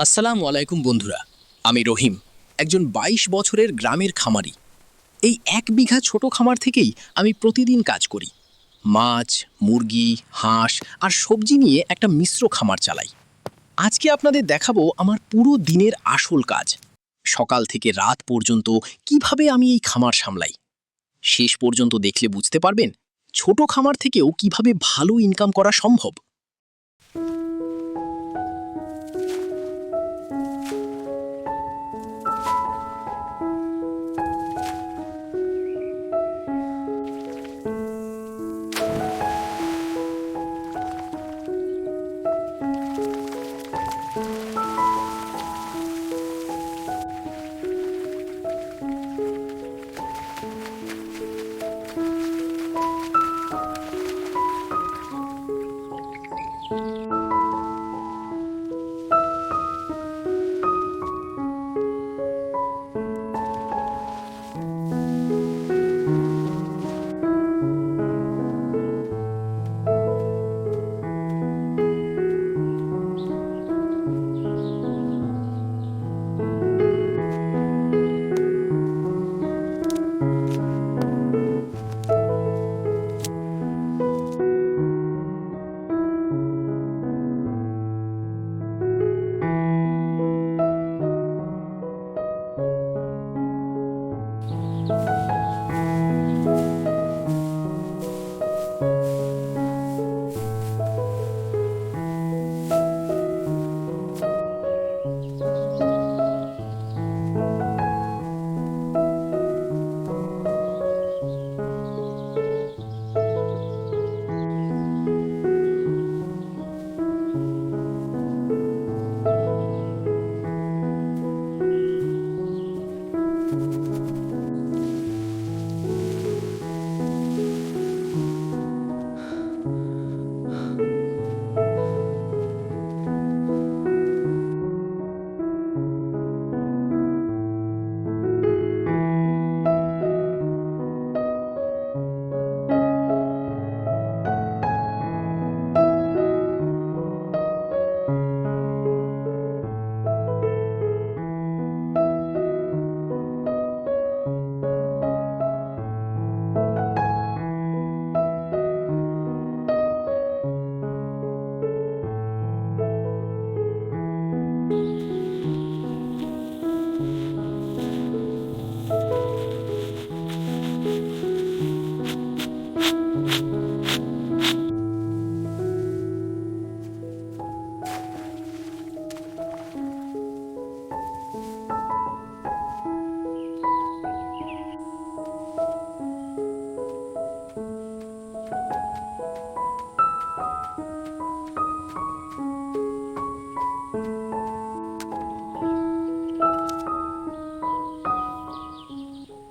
আসসালামু আলাইকুম বন্ধুরা, আমি রহিম, একজন ২২ বছরের গ্রামের খামারি। এই ১ বিঘা ছোট খামার থেকেই আমি প্রতিদিন কাজ করি। মাছ, মুরগি, হাঁস আর সবজি নিয়ে একটা মিশ্র খামার চালাই। আজকে আপনাদের দেখাবো আমার পুরো দিনের আসল কাজ। সকাল থেকে রাত পর্যন্ত কিভাবে আমি এই খামার সামলাই। শেষ পর্যন্ত দেখলে বুঝতে পারবেন ছোট খামার থেকেও কিভাবে ভালো ইনকাম করা সম্ভব।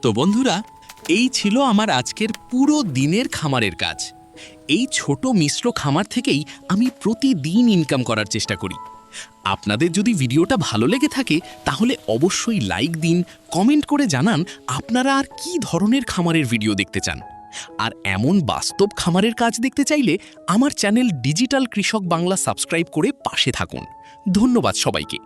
তো বন্ধুরা, এই ছিল আমার আজকের পুরো দিনের খামারের কাজ। এই ছোট মিশ্র খামার থেকেই আমি প্রতিদিন ইনকাম করার চেষ্টা করি। আপনাদের যদি ভিডিওটা ভালো লেগে থাকে তাহলে অবশ্যই লাইক দিন, কমেন্ট করে জানান আপনারা আর কি ধরনের খামারের ভিডিও দেখতে চান। আর এমন বাস্তব খামারের কাজ দেখতে চাইলে আমার চ্যানেল ডিজিটাল কৃষক বাংলা সাবস্ক্রাইব করে পাশে থাকুন। ধন্যবাদ সবাইকে।